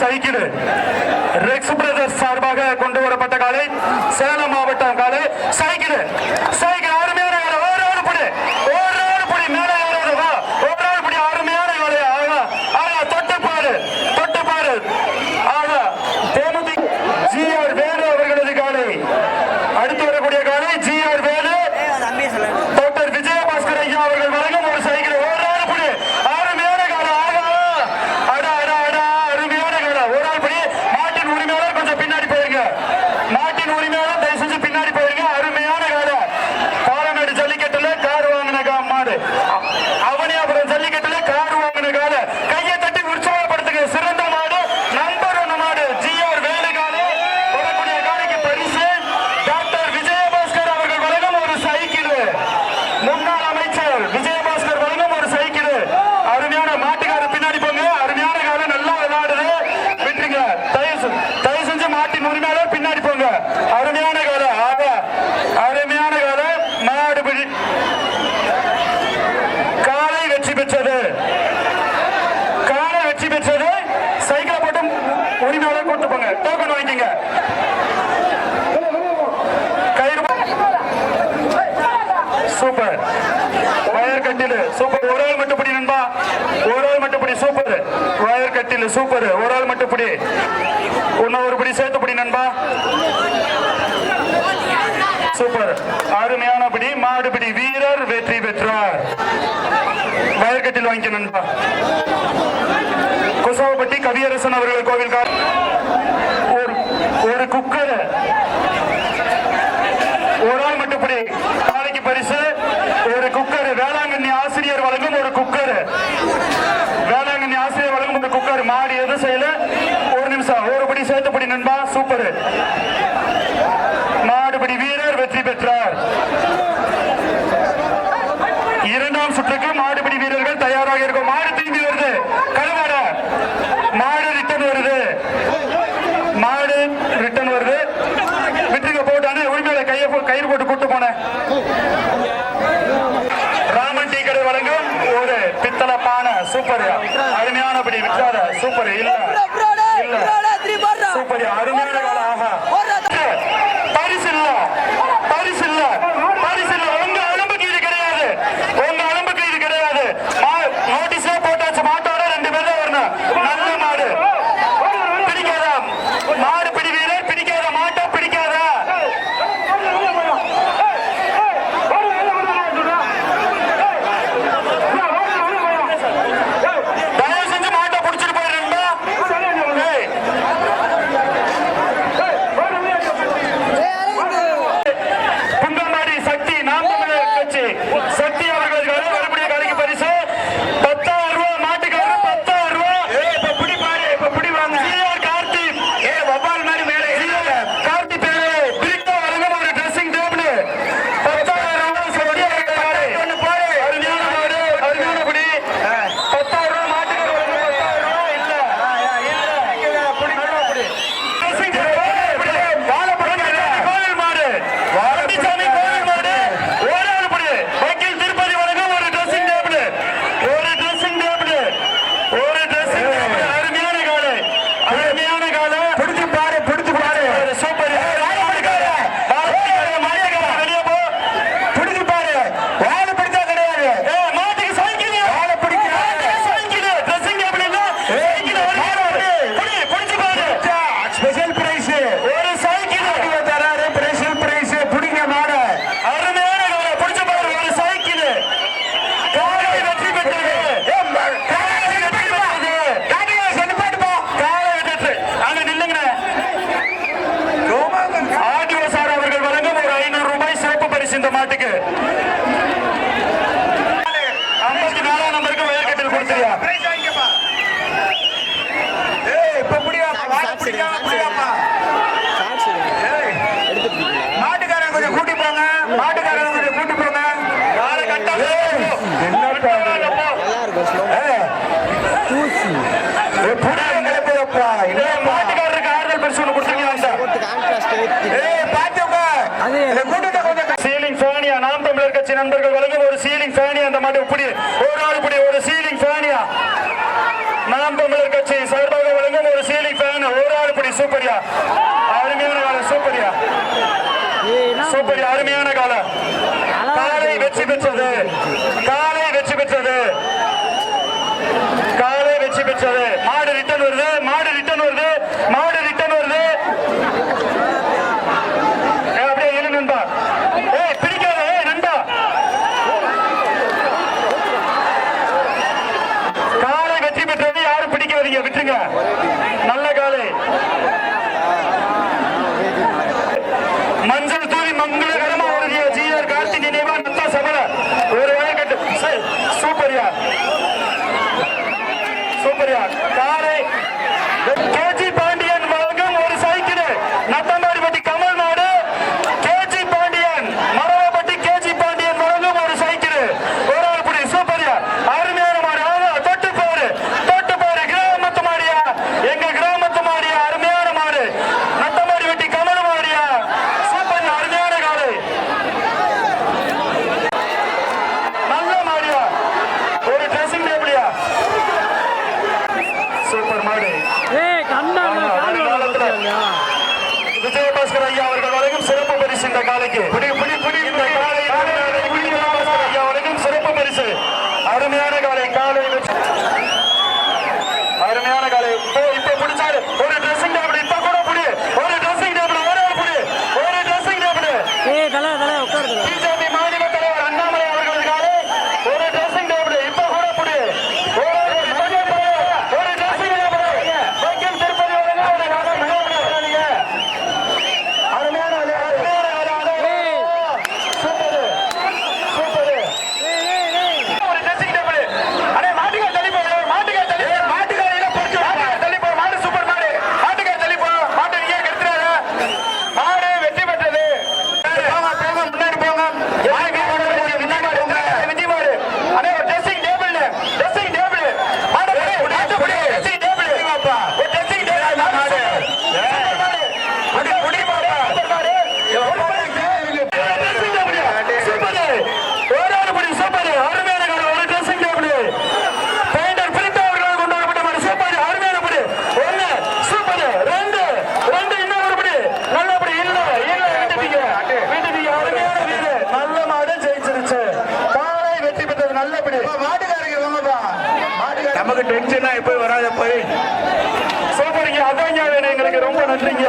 Cycle Rex brothers சார்பாக கொண்டு வரப்பட்ட காலை சேலம் மாவட்டம் காலை சைக்கிள் சைக்கிள் அருமையான ஒரு ஆள் புடி மேலே ஏறாதவா ஒரு ஆள் புடி அருமையான காலை ஆகா தொட்டு பாரு ஆகா தேமுதி ஜிஆர் வேலு அவர்களது காலை அடுத்து வரக்கூடிய காலை ஜிஆர் வேலு டாக்டர் விஜயபாஸ்கர் ஐயா அவர்கள் வழங்கும் ஒரு சைக்கிள் ஒரு ஆள் புடி அருமையான காலை அருமையான காலை ஒரு ஆள் புடி மாட்டின் உரிமையாளர் கொஞ்சம் பின்னாடி போயிருங்க மாட்டின் உரிமையாளர் தயவு செஞ்சு பின்னாடி போயிருங்க அருமையான காலை பாலநாடு ஜல்லிக்கட்டுல கார் வாங்கின மாடு அவனியாபுரம் ஜல்லிக்கட்டுல கார் வாங்கின காலை கையை தட்டி உற்சாகப்படுத்துங்க சிறந்த மாடு நம்பர் 1 மாடு ஜிஆர் வேலு காலை வரக்கூடிய காலைக்கு பரிசு டாக்டர் விஜயபாஸ்கர் அவர்கள் வழங்கும் ஒரு சைக்கிள் முன்னாள் அமைச்சர் விஜயபாஸ்கர் வழங்கும் ஒரு சைக்கிள் அருமையான மாட்டுக்காரர் பின்னாடி போங்க அருமையான காலை நல்லா விளையாடுது விட்டுருங்க தயவு செஞ்சு மாட்டின் உரிமையாளர் பின்னாடி போங்க அருமையான காலை அருமையான காலை மாடுபிடி காலை வெற்றி பெற்றது சைக்கிளை போட்டு உரிமையாளர் கூட்டு போங்க டோக்கன் வாங்கிக்கங்க சூப்பர் வயர் கட்டில் சூப்பர் ஒரு ஆள் மட்டுப்படி நண்பா ஒரு ஆள் மட்டுப்படி சூப்பர் வயர் கட்டில் சூப்பர் ஒரு ஆள் மட்டுப்படி இன்னொரு படி சேர்த்துப்படி நண்பா சூப்பர் அருமையானபடி மாடுபிடி வீரர் வெற்றி பெற்றார் வயர் கட்டில் வாங்கிக்க நண்பா குசாவப்பட்டி கவியரசன் அவர்கள் கோவில்கார் ஒரு குக்கர் ஒரு ஆள் மட்டுப்படி நாளைக்கு பரிசு ஒரு குக்கர் வேளாங்கண்ணி ஆசிரியர் வழங்கும் ஒரு குக்கர் வேளாங்கண்ணி ஆசிரியர் வழங்கும் ஒரு குக்கர் மாடு எது செய்யல ஒரு நிமிஷம் ஒரு படி சேர்த்துப்படி நண்பா சூப்பர் மாடுபடி வீரர் வெற்றி பெற்றார் இரண்டாம் சுற்றுக்கு மாடுபிடி வீரர்கள் தயாராக இருக்கும் மாடு திரும்பி வருது கழுவாட மாடு ரிட்டர்ன் வருது விட்டுங்க போட்டானே உரிமையில கயிறு போட்டு கூட்டு போன ராமன் டீ கடை வழங்கும் ஒரு பித்தளை பானை சூப்பர் அருமையானபடி விற்றாத சூப்பர் இல்ல சூப்பர் அருமையான கால ஆகா பரிசு இல்ல உங்க அளவுக்கு இது கிடையாது நோட்டீஸே போட்டாச்சு மாட்டோட 2 பேர் தான் வரணும் நல்ல மாடு பிடிக்காதா மாடு பிடி வீரர் பிடிக்காத மாட்டா பிடிக்காதா தயவு செஞ்சு மாட்டை பிடிச்சிட்டு போயிருந்தா சூப்பரியா, அருமையான காலம், சூப்பரியா, சூப்பரியா, அருமையான காலம். காலை வெற்றி பெற்றது, காலை வெற்றி பெற்றது, காலை வெற்றி பெற்றது. மாடு ரிட்டர்ன் வருது, மாடு ரிட்டர்ன் வருது, மாடு ரிட்டர்ன் வருது. அப்படியே இரு நண்பா, ஏய் பிடிக்காத, ஏய் நண்பா. காலை வெற்றி பெற்றது, யாரும் பிடிக்காதீங்க, விட்டுருங்க. நல்ல காலை. மஞ்சள் தூவி மங்களகரமா ஓடுதிய ஜிஆர் கார்த்தி நினைவா நத்தா சபல ஒரு வயக்கட்டு. சூப்பரியா, சூப்பரியா. காலை கேஜி பாண்டியன் வழங்கும் ஒரு சைக்கிள். நத்தம்பாடிப்பட்டி கமல் நாடு கேஜி பாண்டியன், மரவப்பட்டி கேஜி பாண்டியன் வழங்கும் ஒரு சைக்கிள். ஒரு ஆள் புடி. சூப்பரியா, அருமையான மாடு. தொட்டு பாரு, தொட்டு பாரு. கிராமத்து மாடியா, எங்க கிராமத்து மாடியா, அருமையான மாடு. நத்தம்பாடிப்பட்டி கமல் மாடியா, சூப்பர், அருமையான காலை. நல்ல மாடியா, ஒரு ட்ரெஸ்ஸிங் டேபிளியா, சூப்பர் மாடு. விஜயபாஸ்கர் ஐயா அவர்கள் வழங்கும் சிறப்பு பரிசு இந்த காலைக்கு. இந்த காலை விஜயபாஸ்கர் ஐயா வழங்கும் சிறப்பு பரிசு. அருமையான காலை, காலை அருமையான காலை. இப்ப பிடிச்சாரு ஒரு ட்ரெஸ்ஸிங் டேபிள். இப்ப கூட புடி, ஒரு ட்ரெஸ்ஸிங் டேபிள், ஒரு ட்ரெஸ்ஸிங் டேபிள். பிஜேபி மாநில தலைவர் அண்ணாமலை அவர்களது காலை, ஒரு ட்ரெஸ்ஸிங் டேபிள். இப்ப கூட புடி, ஒரு ட்ரெஸ்ஸிங் டேபிள். வைக்கம் திருப்பதி வழங்கும் ஒரு அருமையான சூப்பர், சூப்பர். ஒரு ட்ரெஸ்ஸிங் டேபிள். அடே மாட்டுக்கார தள்ளி போடு, மாட்டுக்கார தள்ளி, மாட்டுக்காரையில பொறுத்து மாட்டுக்கார தள்ளி போ. மாடு சூப்பர் மாடு, மாட்டுக்கார தள்ளி போ. மாட்டு நீங்க கெடுத்துறாரு. மாடு வெற்றி பெற்றது. போங்க போங்க, முன்னாடி போங்க. முன்னாடி போங்க. விஜய் மாடு. அடே ஒரு ட்ரெஸ்ஸிங் டேபிள், ட்ரெஸ்ஸிங் டேபிள். மாடு மாட்டு புடி, ட்ரெஸ்ஸிங் டேபிள். ஒரு ட்ரெஸ்ஸிங் டேபிள். மாடு சூப்பர் மாடு. அடே புடி மாடு, சூப்பர் மாடு. Dressing table, super. ஒரு ஆள் புடி, சூப்பர், அருமையான காலம். ஒரு ட்ரெஸ்ஸிங் டேபிள். பெயிண்டர் பிரித்தா அவர்களால் கொண்டு வரப்பட்ட மாடு. சூப்பர், அருமையான புடி. ஒண்ணு, சூப்பர். ரெண்டு, இன்னும் ஒரு புடி. நல்ல புடி. இல்ல விட்டுட்டீங்க, விட்டுட்டீங்க. அருமையான வீடு. நல்ல மாடு ஜெயிச்சிருச்சு. காலை வெற்றி பெற்றது. நல்ல புடி. மாட்டுக்காரங்க வாங்கப்பா, மாட்டுக்காரங்க. நமக்கு டென்ஷனா எப்போ வராத போய். சூப்பருங்க, அதாங்க வேணும் எங்களுக்கு. ரொம்ப நன்றிங்க.